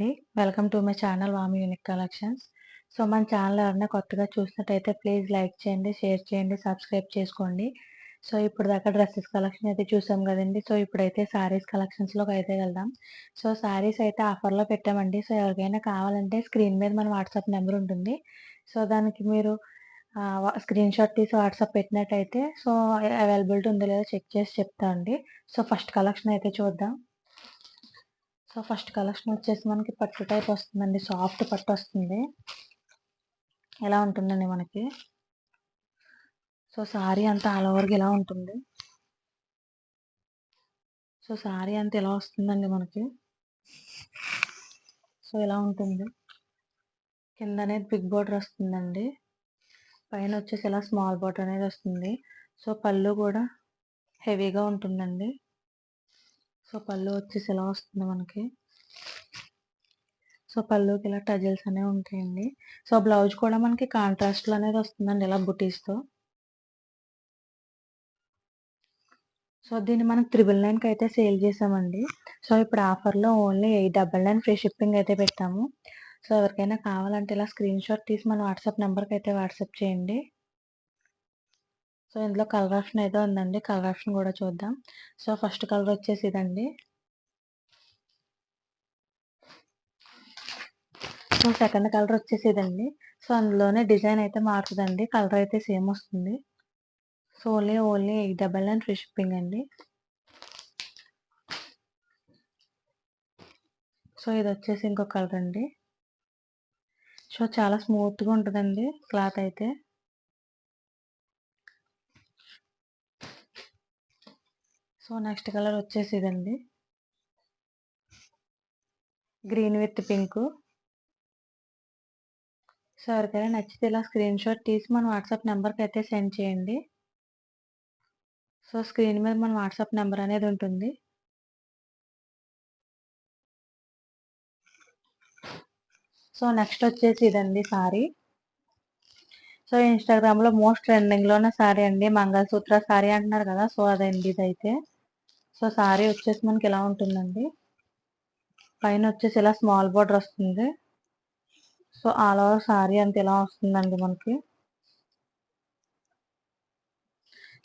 అండి. Welcome to my channel Vami unique collections. So, మన channel ఎవరైనా కొత్తగా చూసినట్టయితే ప్లీజ్ లైక్ చేయండి, షేర్ చేయండి, సబ్స్క్రైబ్ చేసుకోండి. సో, ఇప్పటిదాకా డ్రెసెస్ కలెక్షన్ అయితే చూసాం కదండీ. సో, ఇప్పుడైతే శారీస్ కలెక్షన్స్‌లోకి అయితే వెళ్దాం. సో, శారీస్ అయితే ఆఫర్‌లో పెట్టామండి. సో, ఎవరికైనా కావాలంటే స్క్రీన్ మీద మన వాట్సాప్ నెంబర్ ఉంటుంది. సో, దానికి మీరు స్క్రీన్‌షాట్ తీసి వాట్సాప్ పెట్టినట్టయితే సో, అవైలబిలిటీ ఉందో లేదో చెక్ చేసి చెప్తా అండి. సో, ఫస్ట్ కలెక్షన్ అయితే చూద్దాం. సో, ఫస్ట్ కలెక్షన్ వచ్చేసి మనకి పట్టు టైప్ వస్తుందండి. సాఫ్ట్ పట్టు వస్తుంది. ఇలా ఉంటుందండి మనకి. సో, సారీ అంతా ఆల్ ఓవర్‌గా ఇలా ఉంటుంది. సో, సారీ అంతా ఇలా వస్తుందండి మనకి. సో, ఇలా ఉంటుంది. కింద అనేది బిగ్ బోర్డర్ వస్తుందండి. పైన వచ్చేసి ఇలా స్మాల్ బోర్డర్ అనేది వస్తుంది. సో, పళ్ళు కూడా హెవీగా ఉంటుందండి. సో, పళ్ళు వచ్చేసి ఇలా వస్తుంది మనకి. సో, పళ్ళుకి ఇలా టజిల్స్ అనేవి ఉంటాయండి. సో, బ్లౌజ్ కూడా మనకి కాంట్రాస్ట్‌లో అనేది వస్తుందండి ఇలా బుటీస్‌తో. సో, దీన్ని మనం 999కి అయితే సేల్ చేసామండి. సో, ఇప్పుడు ఆఫర్‌లో ఓన్లీ 899 ఫ్రీ షిప్పింగ్ అయితే పెట్టాము. సో, ఎవరికైనా కావాలంటే ఇలా స్క్రీన్‌షాట్ తీసి మన వాట్సాప్ నెంబర్‌కి అయితే వాట్సాప్ చేయండి. సో, ఇందులో కలర్ ఆప్షన్ అయితే ఉందండి. కలర్ ఆప్షన్ కూడా చూద్దాం. సో, ఫస్ట్ కలర్ వచ్చేసి ఇదండి. సో, సెకండ్ కలర్ వచ్చేసి ఇదండి. సో, అందులోనే డిజైన్ అయితే మారుతదండి. కలర్ అయితే సేమ్ వస్తుంది. సో, ఓన్లీ 899 ఫ్రీ షిప్పింగ్ అండి. సో, ఇదొచ్చేసి ఇంకో కలర్ అండి. సో, చాలా స్మూత్‌గా ఉంటదండి క్లాత్ అయితే. సో, నెక్స్ట్ కలర్ వచ్చేసి ఇదండి. Green with pink. సో, ఎవరికైనా నచ్చితే ఇలా స్క్రీన్‌షాట్ తీసి మన వాట్సాప్ నెంబర్‌కి అయితే సెండ్ చేయండి. సో, స్క్రీన్ మీద మన వాట్సాప్ నెంబర్ అనేది ఉంటుంది. సో, నెక్స్ట్ వచ్చేసి ఇదండి సారీ. సో, ఇన్‌స్టాగ్రామ్‌లో మోస్ట్ ట్రెండింగ్‌లో ఉన్న సారీ అండి. మంగళసూత్ర సారీ అంటున్నారు కదా! సో, అదండి ఇదైతే. సో, సారీ వచ్చేసి మనకి ఇలా ఉంటుందండి. పైన వచ్చేసి ఇలా స్మాల్ బోర్డర్ వస్తుంది. సో, ఆల్ ఓవర్ సారీ అంతా ఇలా వస్తుందండి మనకి.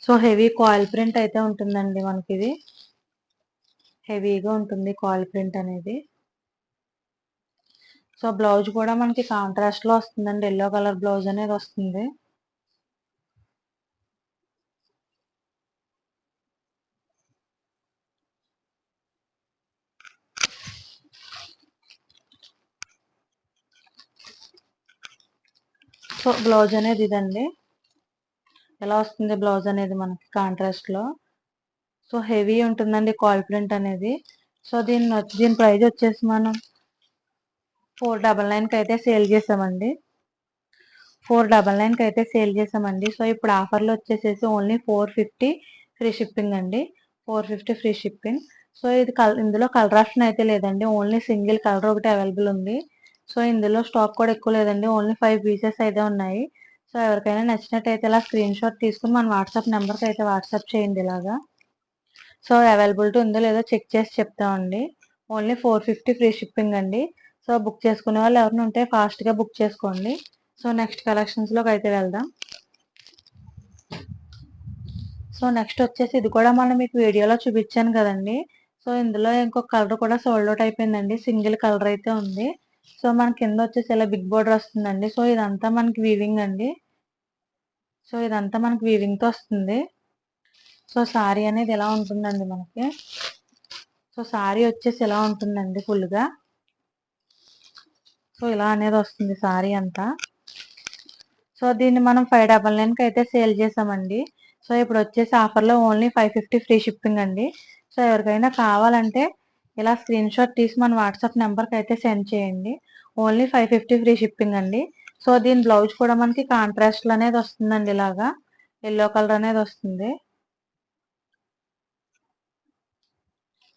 సో, హెవీ కాయిల్ ప్రింట్ అయితే ఉంటుందండి మనకిది. హెవీగా ఉంటుంది కాయిల్ ప్రింట్ అనేది. సో, బ్లౌజ్ కూడా మనకి కాంట్రాస్ట్‌లో వస్తుందండి. యెల్లో కలర్ బ్లౌజ్ అనేది వస్తుంది. సో, బ్లౌజ్ అనేది ఇదండి. ఎలా వస్తుంది బ్లౌజ్ అనేది మనకి కాంట్రాస్ట్‌లో. సో, హెవీ ఉంటుందండి కాయిల్ ప్రింట్ అనేది. సో, దీని ప్రైస్ వచ్చేసి మనం 499కి అయితే సేల్ చేసామండి. 499కి అయితే సేల్ చేసామండి. సో, ఇప్పుడు ఆఫర్‌లో వచ్చేసేసి ఓన్లీ 450 ఫ్రీ షిప్పింగ్ అండి. 450 ఫ్రీ షిప్పింగ్. సో, ఇందులో కలర్ ఆప్షన్ అయితే లేదండి. ఓన్లీ సింగిల్ కలర్ ఒకటి అవైలబుల్ ఉంది. సో, ఇందులో స్టాక్ కూడా ఎక్కువ లేదండి. ఓన్లీ 5 పీసెస్ అయితే ఉన్నాయి. సో, ఎవరికైనా నచ్చినట్టయితే ఇలా స్క్రీన్‌షాట్ తీసుకొని మన వాట్సాప్ నెంబర్‌కి అయితే వాట్సాప్ చేయండి ఇలాగా. సో, అవైలబిలిటీ ఉందో లేదో చెక్ చేసి చెప్తామండి. ఓన్లీ 450 ఫ్రీ షిప్పింగ్ అండి. సో, బుక్ చేసుకునే వాళ్ళు ఎవరైనా ఉంటే ఫాస్ట్‌గా బుక్ చేసుకోండి. సో, నెక్స్ట్ కలెక్షన్స్‌లోకి అయితే వెళ్దాం. సో, నెక్స్ట్ వచ్చేసి ఇది కూడా మొన్న మీకు వీడియోలో చూపించాను కదండీ! సో, ఇందులో ఇంకొక కలర్ కూడా సోల్డ్ ఔట్ అయిపోయిందండి. సింగిల్ కలర్ అయితే ఉంది. సో, మన కింద వచ్చేసి ఇలా బిగ్ బోర్డర్ వస్తుందండి. సో, ఇదంతా మనకి వీవింగ్ అండి. సో, ఇదంతా మనకి వీవింగ్‌తో వస్తుంది. సో, సారీ అనేది ఇలా ఉంటుందండి మనకి. సో, సారీ వచ్చేసి ఇలా ఉంటుందండి ఫుల్‌గా. సో, ఇలా అనేది వస్తుంది సారీ అంతా. సో, దీన్ని మనం 599కి అయితే సేల్ చేసామండి. సో, ఇప్పుడు వచ్చేసి ఆఫర్‌లో ఓన్లీ 550 ఫ్రీ షిప్పింగ్ అండి. సో, ఎవరికైనా కావాలంటే ఇలా స్క్రీన్‌షాట్ తీసి మన వాట్సాప్ నెంబర్‌కి అయితే సెండ్ చేయండి. ఓన్లీ 550 ఫ్రీ షిప్పింగ్ అండి. సో, దీని బ్లౌజ్ కూడా మనకి కాంట్రాస్ట్‌లో అనేది వస్తుందండి ఇలాగా. యెల్లో కలర్ అనేది వస్తుంది.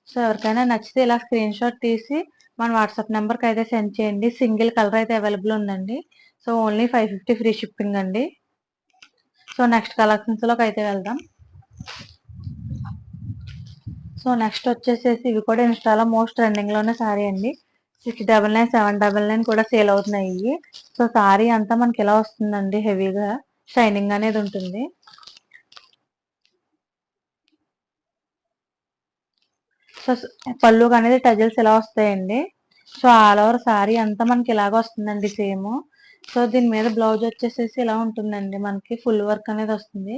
సో, ఎవరికైనా నచ్చితే ఇలా స్క్రీన్‌షాట్ తీసి మన వాట్సాప్ నెంబర్‌కి అయితే సెండ్ చేయండి. సింగిల్ కలర్ అయితే అవైలబుల్ ఉందండి. సో, ఓన్లీ 550 ఫ్రీ షిప్పింగ్ అండి. సో, నెక్స్ట్ కలెక్షన్స్‌లోకి అయితే వెళ్దాం. సో, నెక్స్ట్ వచ్చేసేసి ఇవి కూడా ఇన్‌స్టాలో మోస్ట్ ట్రెండింగ్‌లో ఉన్న సారీ అండి. 699, 799 కూడా సేల్ అవుతున్నాయి. సో సారీ అంతా మనకి ఇలా వస్తుందండి, హెవీగా షైనింగ్ అనేది ఉంటుంది. సో పళ్ళుకి అనేది టజిల్స్ ఇలా వస్తాయండి. సో ఆల్ ఓవర్ సారీ అంతా మనకి ఇలాగ వస్తుందండి సేమ్. సో దీని మీద బ్లౌజ్ వచ్చేసేసి ఇలా ఉంటుందండి, మనకి ఫుల్ వర్క్ అనేది వస్తుంది.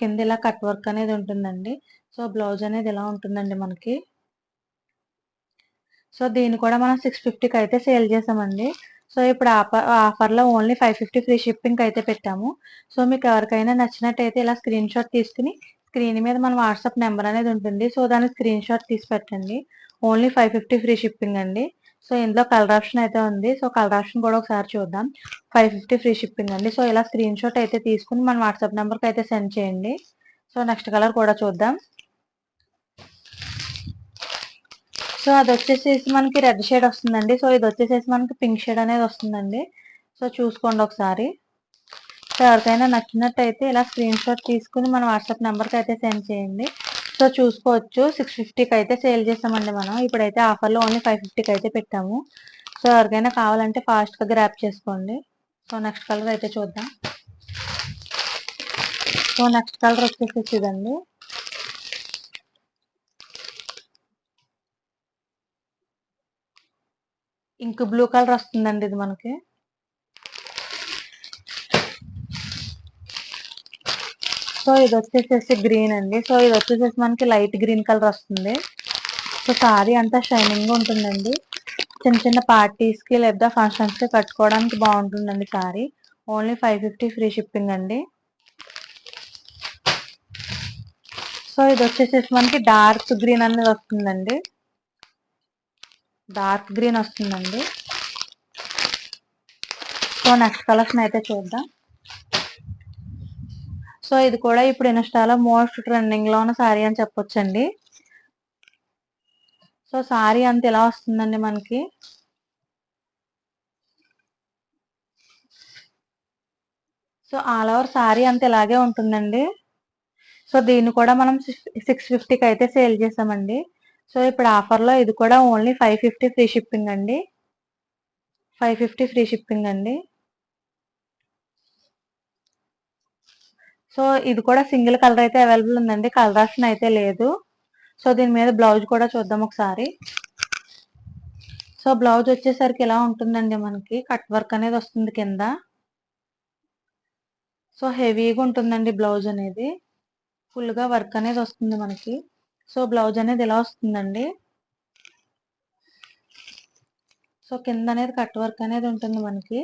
కింద ఇలా కట్ వర్క్ అనేది ఉంటుందండి. సో బ్లౌజ్ అనేది ఇలా ఉంటుందండి మనకి. సో దీన్ని కూడా మనం 650కి అయితే సేల్ చేసామండి. సో ఇప్పుడు ఆఫర్లో ఓన్లీ 550 ఫ్రీ షిప్పింగ్ అయితే పెట్టాము. సో మీకు ఎవరికైనా నచ్చినట్టయితే ఇలా స్క్రీన్ షాట్ తీసుకుని స్క్రీన్ మీద మన వాట్సాప్ నెంబర్ అనేది ఉంటుంది. సో దానికి స్క్రీన్ షాట్ తీసి పెట్టండి. ఓన్లీ 550 ఫ్రీ షిప్పింగ్ అండి. సో ఇందులో కలర్ ఆప్షన్ అయితే ఉంది. సో కలర్ ఆప్షన్ కూడా ఒకసారి చూద్దాం. 550 ఫ్రీ షిప్పింగ్ అండి. సో ఇలా స్క్రీన్ షాట్ అయితే తీసుకుని మన వాట్సాప్ నెంబర్కి అయితే సెండ్ చేయండి. సో నెక్స్ట్ కలర్ కూడా చూద్దాం. సో అది వచ్చేసేసి మనకి రెడ్ షేడ్ వస్తుందండి. సో ఇది వచ్చేసేసి మనకి పింక్ షేడ్ అనేది వస్తుందండి. సో చూసుకోండి ఒకసారి. సో ఎవరికైనా నచ్చినట్టయితే ఇలా స్క్రీన్ షాట్ తీసుకుని మన వాట్సాప్ నెంబర్కి అయితే సెండ్ చేయండి. సో చూసుకోవచ్చు, 650కి అయితే సేల్ చేసామండి మనం. ఇప్పుడైతే ఆఫర్లో ఓన్లీ 550కి అయితే పెట్టాము. సో ఎవరికైనా కావాలంటే ఫాస్ట్గా గ్రాప్ చేసుకోండి. సో నెక్స్ట్ కలర్ అయితే చూద్దాం. సో నెక్స్ట్ కలర్ వచ్చేసేసి ఇదండి. ఇంక్ బ్లూ కలర్ వస్తుందండి ఇది మనకి. సో ఇది వచ్చేసేసి గ్రీన్ అండి. సో ఇది వచ్చేసేసి మనకి లైట్ గ్రీన్ కలర్ వస్తుంది. సో సారీ అంతా షైనింగ్ ఉంటుందండి. చిన్న చిన్న పార్టీస్కి లేదా ఫంక్షన్స్కి కట్టుకోవడానికి బాగుంటుందండి సారీ. ఓన్లీ 550 ఫ్రీ షిప్పింగ్ అండి. సో ఇది వచ్చేసేసి మనకి డార్క్ గ్రీన్ అనేది వస్తుందండి. డార్క్ గ్రీన్ వస్తుందండి. సో నెక్స్ట్ కలర్స్ అయితే చూద్దాం. సో ఇది కూడా ఇప్పుడు ఇన్స్టాలో మోస్ట్ ట్రెండింగ్ లో ఉన్న సారీ అని చెప్పొచ్చండి. సో సారీ అంత ఇలా వస్తుందండి మనకి. సో ఆల్ ఓవర్ సారీ అంత ఇలాగే ఉంటుందండి. సో దీన్ని కూడా మనం 650కి అయితే సేల్ చేసామండి. సో ఇప్పుడు ఆఫర్లో ఇది కూడా ఓన్లీ 550 ఫ్రీ షిప్పింగ్ అండి. 550 ఫ్రీ షిప్పింగ్ అండి. సో ఇది కూడా సింగిల్ కలర్ అయితే అవైలబుల్ ఉందండి, కలర్ ఆప్షన్ అయితే లేదు. సో దీని మీద బ్లౌజ్ కూడా చూద్దాం ఒకసారి. సో బ్లౌజ్ వచ్చేసరికి ఇలా ఉంటుందండి మనకి, కట్ వర్క్ అనేది వస్తుంది కింద. సో హెవీగా ఉంటుందండి బ్లౌజ్ అనేది, ఫుల్గా వర్క్ అనేది వస్తుంది మనకి. సో బ్లౌజ్ అనేది ఇలా వస్తుందండి. సో కింద అనేది కట్ వర్క్ అనేది ఉంటుంది మనకి.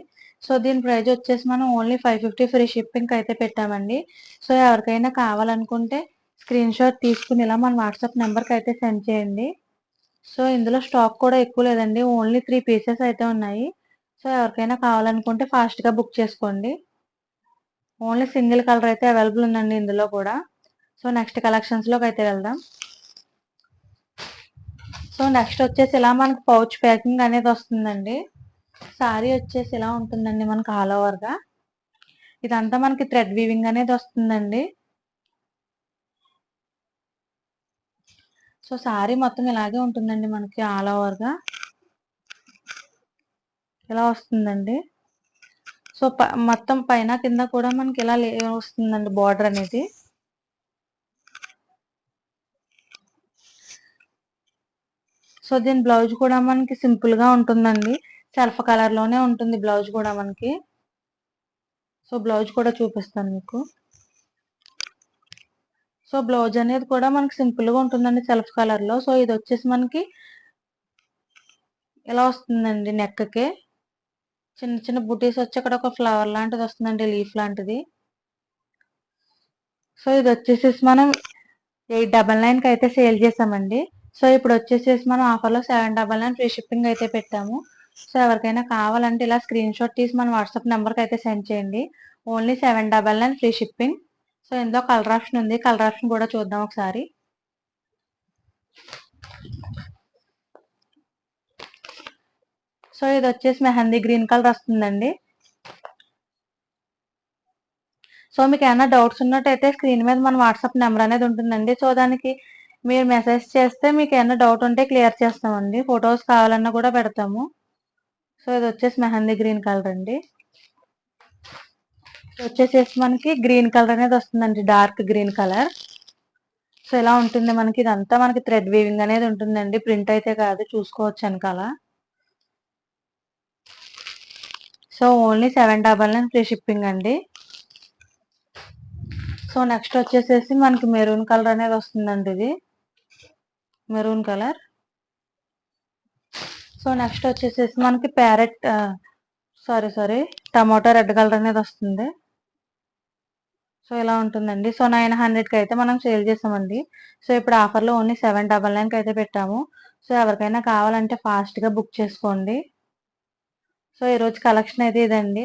సో దీని ప్రైస్ వచ్చేసి మనం ఓన్లీ 550 ఫ్రీ షిప్పింగ్ అయితే పెట్టామండి. సో ఎవరికైనా కావాలనుకుంటే స్క్రీన్ షాట్ తీసుకుని ఇలా మన వాట్సాప్ నెంబర్కి అయితే సెండ్ చేయండి. సో ఇందులో స్టాక్ కూడా ఎక్కువ లేదండి, ఓన్లీ 3 పీసెస్ అయితే ఉన్నాయి. సో ఎవరికైనా కావాలనుకుంటే ఫాస్ట్గా బుక్ చేసుకోండి. ఓన్లీ సింగిల్ కలర్ అయితే అవైలబుల్ ఉందండి ఇందులో కూడా. సో నెక్స్ట్ కలెక్షన్స్లోకి అయితే వెళ్దాం. సో నెక్స్ట్ వచ్చేసి ఇలా మనకి పౌచ్ ప్యాకింగ్ అనేది వస్తుందండి. సారీ వచ్చేసి ఇలా ఉంటుందండి మనకి ఆల్ ఓవర్గా. ఇదంతా మనకి థ్రెడ్ వీవింగ్ అనేది వస్తుందండి. సో సారీ మొత్తం ఇలాగే ఉంటుందండి మనకి ఆల్ ఓవర్గా, ఇలా వస్తుందండి. సో మొత్తం పైన కింద కూడా మనకి ఇలా వస్తుందండి బార్డర్ అనేది. సో దీని బ్లౌజ్ కూడా మనకి సింపుల్ గా ఉంటుందండి, సెల్ఫ్ కలర్ లోనే ఉంటుంది బ్లౌజ్ కూడా మనకి. సో బ్లౌజ్ కూడా చూపిస్తాను మీకు. సో బ్లౌజ్ అనేది కూడా మనకి సింపుల్ గా ఉంటుందండి సెల్ఫ్ కలర్ లో. సో ఇది వచ్చేసి మనకి ఇలా వస్తుందండి, నెక్ కి చిన్న చిన్న బుటీస్ వచ్చి అక్కడ ఒక ఫ్లవర్ లాంటిది వస్తుందండి, లీఫ్ లాంటిది. సో ఇది వచ్చేసేసి మనం 899కి అయితే సేల్ చేసామండి. సో ఇప్పుడు వచ్చేసేసి మనం ఆఫర్లో 799 ఫ్రీ షిప్పింగ్ అయితే పెట్టాము. సో ఎవరికైనా కావాలంటే ఇలా స్క్రీన్ షాట్ తీసి మన వాట్సాప్ నెంబర్కి అయితే సెండ్ చేయండి. Only 799 free shipping. సో ఇందులో కలర్ ఆప్షన్ ఉంది, కలర్ ఆప్షన్ కూడా చూద్దాం ఒకసారి. సో ఇది వచ్చేసి మెహందీ గ్రీన్ కలర్ వస్తుందండి. సో మీకు ఏమైనా డౌట్స్ ఉన్నట్టయితే స్క్రీన్ మీద మన వాట్సాప్ నెంబర్ అనేది ఉంటుందండి. సో దానికి మీరు మెసేజ్ చేస్తే మీకు ఏమైనా డౌట్ ఉంటే క్లియర్ చేస్తామండి. ఫొటోస్ కావాలన్నా కూడా పెడతాము. సో ఇది వచ్చేసి మెహందీ గ్రీన్ కలర్ అండి. వచ్చేసేసి మనకి గ్రీన్ కలర్ అనేది వస్తుందండి, డార్క్ గ్రీన్ కలర్. సో ఇలా ఉంటుంది మనకి. ఇదంతా మనకి థ్రెడ్ వీవింగ్ అనేది ఉంటుందండి, ప్రింట్ అయితే కాదు, చూసుకోవచ్చు వెనకాల. సో ఓన్లీ 799 ఫ్రీ షిప్పింగ్ అండి. సో నెక్స్ట్ వచ్చేసేసి మనకి మెరూన్ కలర్ అనేది వస్తుందండి, ఇది మెరూన్ కలర్. సో నెక్స్ట్ వచ్చేసేసి మనకి parrot sorry tomato red colour అనేది వస్తుంది. సో ఇలా ఉంటుందండి. సో 900కి అయితే మనం సేల్ చేసామండి. సో ఇప్పుడు ఆఫర్లో ఓన్లీ 799కి అయితే పెట్టాము. సో ఎవరికైనా కావాలంటే ఫాస్ట్గా బుక్ చేసుకోండి. సో ఈరోజు కలెక్షన్ అయితే ఇదండి.